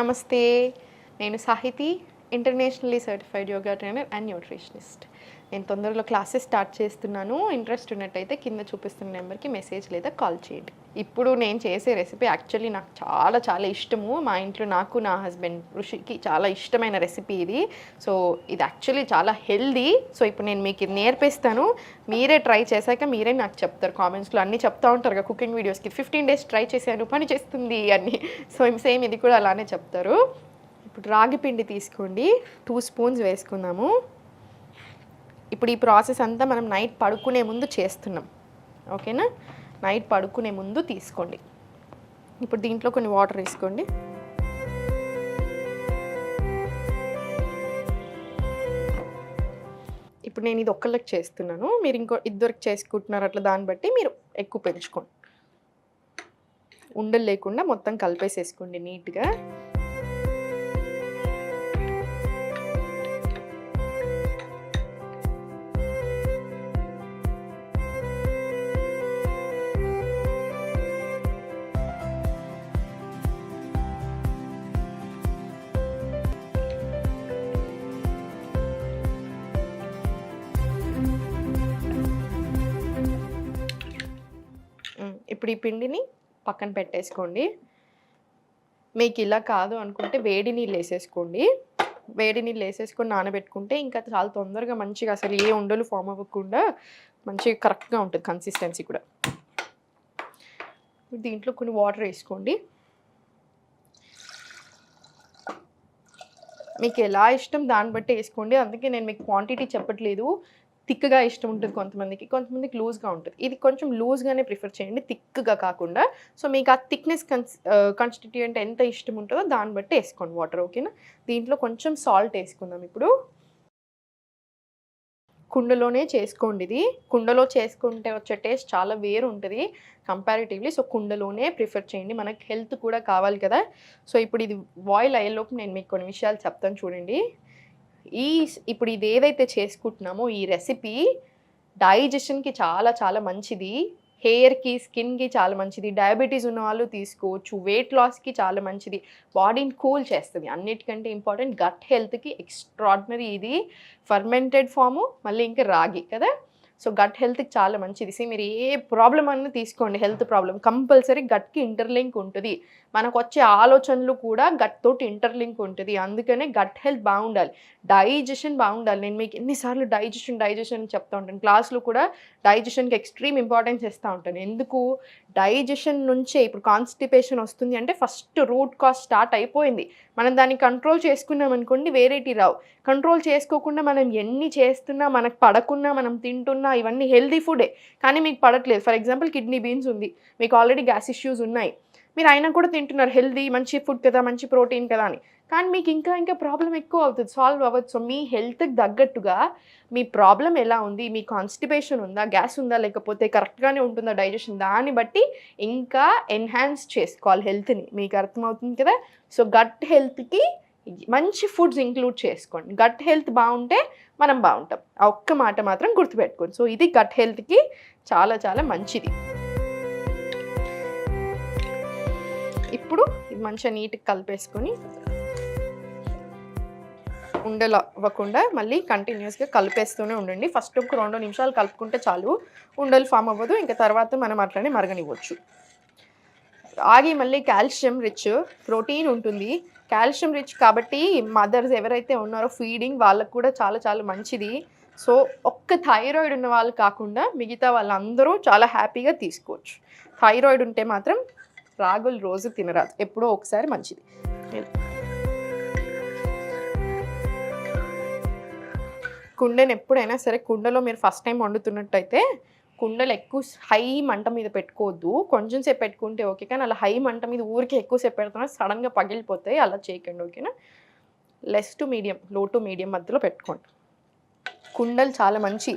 నమస్తే, నేను Sahithi, internationally certified yoga trainer and nutritionist. నేను తొందరలో క్లాసెస్ స్టార్ట్ చేస్తున్నాను. ఇంట్రెస్ట్ ఉన్నట్టయితే కింద చూపిస్తున్న నెంబర్కి మెసేజ్ లేదా కాల్ చేయండి. ఇప్పుడు నేను చేసే రెసిపీ యాక్చువల్లీ నాకు చాలా చాలా ఇష్టము. మా ఇంట్లో నాకు, నా హస్బెండ్ ఋషికి చాలా ఇష్టమైన రెసిపీ ఇది. సో ఇది యాక్చువల్లీ చాలా హెల్దీ. సో ఇప్పుడు నేను మీకు ఇది నేర్పిస్తాను. మీరే ట్రై చేశాక మీరే నాకు చెప్తారు. కామెంట్స్లో అన్నీ చెప్తూ ఉంటారు కదా కుకింగ్ వీడియోస్కి, 15 days ట్రై చేశాను పని చేస్తుంది అని. సో సేమ్ ఇది కూడా అలానే చెప్తారు. ఇప్పుడు రాగి పిండి తీసుకోండి, 2 spoons వేసుకుందాము. ఇప్పుడు ఈ ప్రాసెస్ అంతా మనం నైట్ పడుకునే ముందు చేస్తున్నాం, ఓకేనా? నైట్ పడుకునే ముందు తీసుకోండి. ఇప్పుడు దీంట్లో కొన్ని వాటర్ వేసుకోండి. ఇప్పుడు నేను ఇది ఒక్కళ్ళకి చేస్తున్నాను, మీరు ఇంకో ఇద్దరికి చేసుకుంటున్నారు, అట్లా దాన్ని బట్టి మీరు ఎక్కువ పెంచుకోండి. ఉండలు లేకుండా మొత్తం కలిపేసేసుకోండి నీట్గా. ఇప్పుడు ఈ పిండిని పక్కన పెట్టేసుకోండి. మీకు ఇలా కాదు అనుకుంటే వేడి నీళ్ళు వేసేసుకోండి. వేడి నీళ్ళు వేసేసుకొని నానబెట్టుకుంటే ఇంకా చాలా తొందరగా మంచిగా అసలు ఏ ఉండలు ఫామ్ అవ్వకుండా మంచిగా కరెక్ట్గా ఉంటుంది కన్సిస్టెన్సీ కూడా. దీంట్లో కొన్ని వాటర్ వేసుకోండి. మీకు ఎలా ఇష్టం దాన్ని బట్టి వేసుకోండి. అందుకే నేను మీకు క్వాంటిటీ చెప్పట్లేదు. థిక్గా ఇష్టం ఉంటుంది కొంతమందికి లూజ్గా ఉంటుంది. ఇది కొంచెం లూజ్గానే ప్రిఫర్ చేయండి, థిక్గా కాకుండా. సో మీకు ఆ థిక్నెస్ కాన్స్టిట్యూయెంట్ ఎంత ఇష్టం ఉంటుందో దాన్ని బట్టి వేసుకోండి వాటర్, ఓకేనా? దీంట్లో కొంచెం సాల్ట్ వేసుకుందాం. ఇప్పుడు కుండలోనే చేసుకోండి. ఇది కుండలో చేసుకుంటే వచ్చే టేస్ట్ చాలా వేరు ఉంటుంది కంపారిటివ్లీ. సో కుండలోనే ప్రిఫర్ చేయండి, మనకి హెల్త్ కూడా కావాలి కదా. సో ఇప్పుడు ఇది బాయిల్ అయ్యేలోపు నేను మీకు కొన్ని విషయాలు చెప్తాను చూడండి. ఇప్పుడు ఇది ఏదైతే చేసుకుంటున్నామో ఈ రెసిపీ డైజెషన్కి చాలా చాలా మంచిది, హెయిర్కి, స్కిన్కి చాలా మంచిది, డయాబెటీస్ ఉన్న వాళ్ళు తీసుకోవచ్చు, వెయిట్ లాస్కి చాలా మంచిది, బాడీని కూల్ చేస్తుంది. అన్నిటికంటే ఇంపార్టెంట్ గట్ హెల్త్కి ఎక్స్ట్రాడినరీ ఇది. ఫర్మెంటెడ్ ఫాము, మళ్ళీ ఇంకా రాగి కదా. సో గట్ హెల్త్కి చాలా మంచిది. మీరు ఏ ప్రాబ్లం అన్నా తీసుకోండి, హెల్త్ ప్రాబ్లం కంపల్సరీ గట్కి ఇంటర్లింక్ ఉంటుంది. మనకు వచ్చే ఆలోచనలు కూడా గట్ తోటి ఇంటర్లింక్ ఉంటుంది. అందుకనే గట్ హెల్త్ బాగుండాలి, డైజెషన్ బాగుండాలి. నేను మీకు ఎన్నిసార్లు డైజెషన్ చెప్తూ ఉంటాను. క్లాస్లో కూడా డైజెషన్కి ఎక్స్ట్రీమ్ ఇంపార్టెన్స్ ఇస్తూ ఉంటాను. ఎందుకు? డైజెషన్ నుంచే ఇప్పుడు కాన్స్టిపేషన్ వస్తుంది అంటే ఫస్ట్ రూట్ కాజ్ స్టార్ట్ అయిపోయింది. మనం దాన్ని కంట్రోల్ చేసుకున్నాం అనుకోండి, వేరేటి రావు. కంట్రోల్ చేసుకోకుండా మనం ఎన్ని చేస్తున్నా, మనకు పడకున్నా, మనం తింటున్నా, ఇవన్నీ హెల్దీ ఫుడే కానీ మీకు పడట్లేదు. ఫర్ ఎగ్జాంపుల్ కిడ్నీ బీన్స్ ఉంది, మీకు ఆల్రెడీ గ్యాస్ ఇష్యూస్ ఉన్నాయి, మీరు అయినా కూడా తింటున్నారు, హెల్దీ మంచి ఫుడ్ కదా, మంచి ప్రోటీన్ కదా అని. కానీ మీకు ఇంకా ప్రాబ్లం ఎక్కువ అవుతుంది, సాల్వ్ అవ్వదు. సో మీ హెల్త్కి తగ్గట్టుగా మీ ప్రాబ్లం ఎలా ఉంది, మీ కాన్స్టిపేషన్ ఉందా, గ్యాస్ ఉందా, లేకపోతే కరెక్ట్గానే ఉంటుందా డైజెషన్, దాన్ని బట్టి ఇంకా ఎన్హాన్స్ చేసుకోవాలి హెల్త్ని. మీకు అర్థమవుతుంది కదా. సో గట్ హెల్త్కి మంచి ఫుడ్స్ ఇంక్లూడ్ చేసుకోండి. గట్ హెల్త్ బాగుంటే మనం బాగుంటాం. ఆ ఒక్క మాట మాత్రం గుర్తుపెట్టుకోండి. సో ఇది గట్ హెల్త్కి చాలా చాలా మంచిది. ఇప్పుడు ఇది మంచిగా నీట్గా కలిపేసుకొని ఉండలు అవ్వకుండా మళ్ళీ కంటిన్యూస్గా కలిపేస్తూనే ఉండండి. ఫస్ట్ ఒక 2 నిమిషాలు కలుపుకుంటే చాలు, ఉండలు ఫామ్ అవ్వదు. ఇంకా తర్వాత మనం అట్లనే మరగనివ్వచ్చు. రాగి మళ్ళీ కాల్షియం రిచ్, ప్రోటీన్ ఉంటుంది, కాల్షియం రిచ్ కాబట్టి మదర్స్ ఎవరైతే ఉన్నారో ఫీడింగ్ వాళ్ళకు కూడా చాలా చాలా మంచిది. సో ఒక్క థైరాయిడ్ ఉన్న వాళ్ళు కాకుండా మిగతా వాళ్ళందరూ చాలా హ్యాపీగా తీసుకోవచ్చు. థైరాయిడ్ ఉంటే మాత్రం రాగులు రోజు తినరాదు, ఎప్పుడో ఒకసారి మంచిది. కుండను ఎప్పుడైనా సరే, కుండలో మీరు ఫస్ట్ టైం వండుతున్నట్టయితే కుండలు ఎక్కువ హై మంట మీద పెట్టుకోవద్దు. కొంచెం సేపు పెట్టుకుంటే ఓకే, కానీ అలా హై మంట మీద ఊరికి ఎక్కువసేపు పెడుతున్నా సడన్గా పగిలిపోతాయి, అలా చేయకండి, ఓకేనా? లెస్ టు మీడియం, లో టు మీడియం మధ్యలో పెట్టుకోండి. కుండలు చాలా మంచి.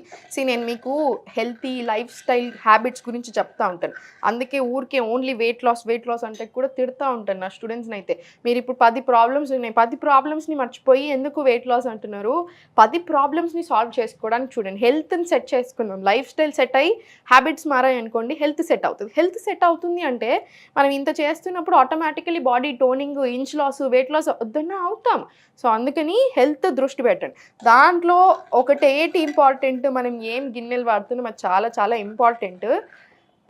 నేను మీకు హెల్తీ లైఫ్ స్టైల్ హ్యాబిట్స్ గురించి చెప్తా ఉంటాను. అందుకే ఊరికే ఓన్లీ వెయిట్ లాస్ అంటే కూడా తిడతా ఉంటాను నా స్టూడెంట్స్ని అయితే. మీరు ఇప్పుడు 10 ప్రాబ్లమ్స్ ఉన్నాయి, 10 ప్రాబ్లమ్స్ని మర్చిపోయి ఎందుకు వెయిట్ లాస్ అంటున్నారు? 10 ప్రాబ్లమ్స్ని సాల్వ్ చేసుకోవడానికి చూడండి. హెల్త్ని సెట్ చేసుకున్నాం, లైఫ్ స్టైల్ సెట్ అయ్యి హ్యాబిట్స్ మారాయి అనుకోండి, హెల్త్ సెట్ అవుతుంది. హెల్త్ సెట్ అవుతుంది అంటే మనం ఇంత చేస్తున్నప్పుడు automatically body toning, inch loss, weight loss వద్దన్నా అవుతాం. సో అందుకని హెల్త్ దృష్టి పెట్టండి. దాంట్లో ఒకటి ఇంపార్టెంట్, మనం ఏం గిన్నెలు వాడుతున్నాం అది చాలా చాలా ఇంపార్టెంట్.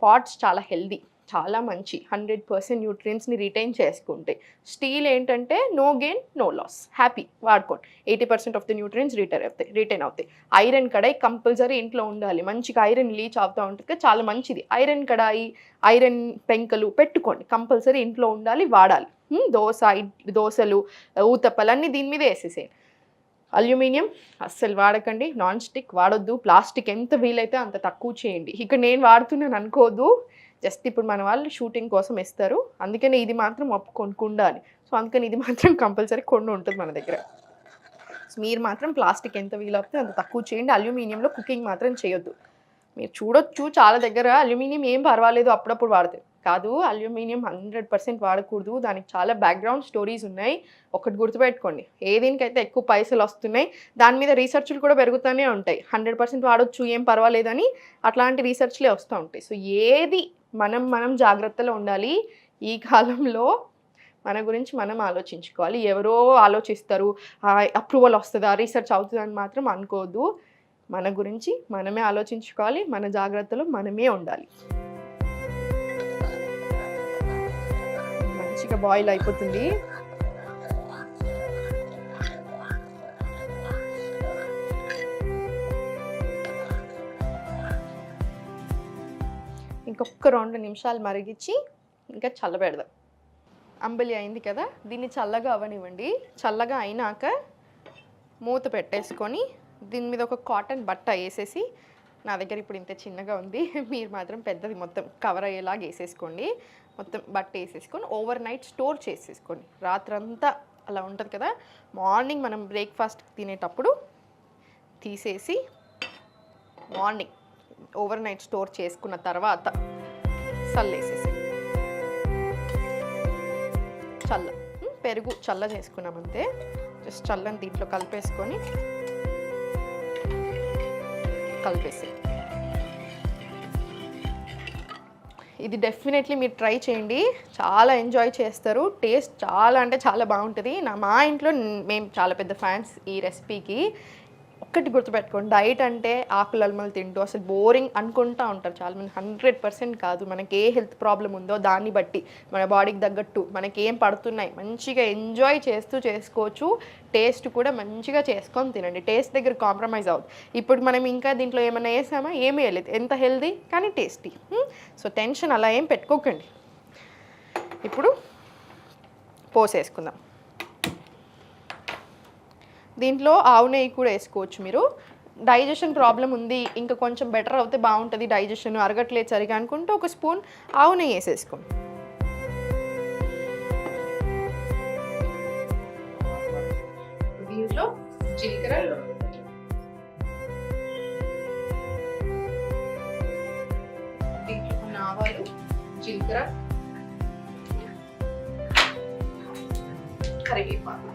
పాట్స్ చాలా హెల్దీ, చాలా మంచి, 100% న్యూట్రియన్స్ని రిటైన్ చేసుకుంటాయి. స్టీల్ ఏంటంటే no gain no loss, happy వాడుకోండి. 80% ఆఫ్ ద న్యూట్రియన్స్ రిటైన్ అవుతాయి. ఐరన్ కడాయి కంపల్సరీ ఇంట్లో ఉండాలి, మంచిగా ఐరన్ లీచ్ అవుతూ ఉంటుంది, చాలా మంచిది. ఐరన్ కడాయి, ఐరన్ పెంకలు పెట్టుకోండి, కంపల్సరీ ఇంట్లో ఉండాలి, వాడాలి. దోశలు, ఊతప్పలు అన్నీ దీని మీద వేసేసేయండి. అల్యూమినియం అస్సలు వాడకండి, నాన్ స్టిక్ వాడొద్దు, ప్లాస్టిక్ ఎంత వీలైతే అంత తక్కువ చేయండి. ఇక్కడ నేను వాడుతున్నాను అనుకోదు, జస్ట్ ఇప్పుడు మన వాళ్ళు షూటింగ్ కోసం ఇస్తారు, అందుకని ఇది మాత్రం కొనుక్కుండాలి. సో అందుకని ఇది మాత్రం కంపల్సరీ కొన్ని ఉంటుంది మన దగ్గర. సో మీరు మాత్రం ప్లాస్టిక్ ఎంత వీలవుతే అంత తక్కువ చేయండి. అల్యూమినియంలో కుకింగ్ మాత్రం చేయొద్దు. మీరు చూడొచ్చు చాలా దగ్గర అల్యూమినియం ఏం పర్వాలేదు అప్పుడప్పుడు వాడతారు, కాదు అల్యూమినియం 100% వాడకూడదు. దానికి చాలా బ్యాక్గ్రౌండ్ స్టోరీస్ ఉన్నాయి. ఒకటి గుర్తుపెట్టుకోండి, ఏదేనికైతే ఎక్కువ పైసలు వస్తున్నాయి దాని మీద రీసెర్చ్లు కూడా పెరుగుతూనే ఉంటాయి. 100% వాడొచ్చు ఏం పర్వాలేదని అట్లాంటి రీసెర్చ్లే వస్తూ ఉంటాయి. సో ఏది మనం జాగ్రత్తలో ఉండాలి. ఈ కాలంలో మన గురించి మనం ఆలోచించుకోవాలి. ఎవరో ఆలోచిస్తారు, అప్రూవల్ వస్తుందా, రీసెర్చ్ అవుతుందని మాత్రం అనుకోవద్దు. మన గురించి మనమే ఆలోచించుకోవాలి, మన జాగ్రత్తలో మనమే ఉండాలి. మంచిగా బాయిల్ అయిపోతుంది. ఇంకొక 2 నిమిషాలు మరిగించి ఇంకా చల్లబెడదాం. అంబలి అయింది కదా, దీన్ని చల్లగా అవ్వనివ్వండి. చల్లగా అయినాక మూత పెట్టేసుకొని దీని మీద ఒక కాటన్ బట్ట వేసేసి, నా దగ్గర ఇప్పుడు ఇంత చిన్నగా ఉంది, మీరు మాత్రం పెద్దది మొత్తం కవర్ అయ్యేలాగా వేసేసుకోండి. మొత్తం బట్ట వేసేసుకొని ఓవర్ నైట్ స్టోర్ చేసేసుకోండి. రాత్రంతా అలా ఉంటుంది కదా, మార్నింగ్ మనం బ్రేక్ఫాస్ట్ తినేటప్పుడు తీసేసి మార్నింగ్ ఓవర్ నైట్ స్టోర్ చేసుకున్న తర్వాత చల్లేసేసి, పెరుగు చల్ల చేసుకున్నామంతే. జస్ట్ చల్లని దీంట్లో కలిపేసి ఇది డెఫినెట్లీ మీరు ట్రై చేయండి, చాలా ఎంజాయ్ చేస్తారు. టేస్ట్ చాలా అంటే చాలా బాగుంటుంది. మా ఇంట్లో మేము చాలా పెద్ద ఫ్యాన్స్ ఈ రెసిపీకి. ఒక్కటి గుర్తుపెట్టుకోండి, డైట్ అంటే ఆకులల్మలు తింటూ అసలు బోరింగ్ అనుకుంటూ ఉంటారు చాలామంది. 100% కాదు. మనకి ఏ హెల్త్ ప్రాబ్లం ఉందో దాన్ని బట్టి మన బాడీకి తగ్గట్టు మనకి ఏం పడుతున్నాయి మంచిగా ఎంజాయ్ చేస్తూ చేసుకోవచ్చు. టేస్ట్ కూడా మంచిగా చేసుకొని తినండి. టేస్ట్ దగ్గర కాంప్రమైజ్ అవుతుంది. ఇప్పుడు మనం ఇంకా దీంట్లో ఏమైనా వేసామా, ఏమీ వేయలేదు, ఎంత హెల్దీ కానీ టేస్టీ. సో టెన్షన్ అలా ఏం పెట్టుకోకండి. ఇప్పుడు పోసేసుకుందాం. దీంట్లో ఆవు నెయ్యి కూడా వేసుకోవచ్చు మీరు. డైజెషన్ ప్రాబ్లం ఉంది, ఇంకా కొంచెం బెటర్ అవుతే బాగుంటుంది, డైజెషన్ అరగట్లేదు సరిగా అనుకుంటే ఒక స్పూన్ ఆవు నెయ్యి వేసేసుకోండి. దీంట్లో జీలకర్ర, దీంట్లో ఆవాలు, జీలకర్ర, కరివేపాకు,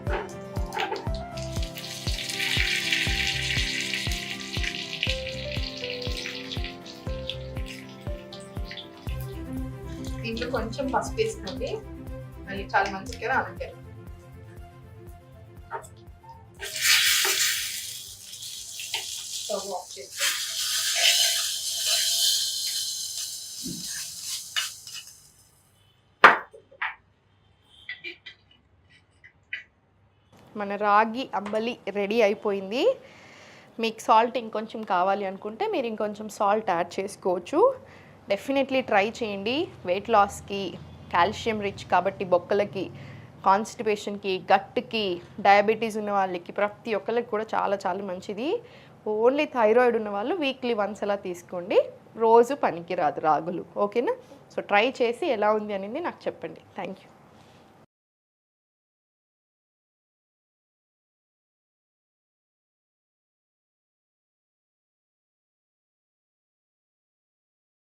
దీంట్లో కొంచెం పసుపు వేసుకోండి, మళ్ళీ చాలా మంచిది కదా అందుకే. స్టవ్ ఆఫ్ చేసుకోండి. మన రాగి అంబలి రెడీ అయిపోయింది. మీకు సాల్ట్ ఇంకొంచెం కావాలి అనుకుంటే మీరు ఇంకొంచెం సాల్ట్ యాడ్ చేసుకోవచ్చు. డెఫినెట్లీ ట్రై చేయండి. వెయిట్ లాస్కి, కాల్షియం రిచ్ కాబట్టి బొక్కలకి, కాన్స్టిపేషన్కి, గట్కి, డయాబెటీస్ ఉన్న వాళ్ళకి, ప్రతి ఒక్కరికి కూడా చాలా చాలా మంచిది. ఓన్లీ థైరాయిడ్ ఉన్న వాళ్ళు వీక్లీ వన్స్ అలా తీసుకోండి, రోజు పనికి రాదు రాగులు. ఓకేనా? సో ట్రై చేసి ఎలా ఉంది అనేది నాకు చెప్పండి. Thank you.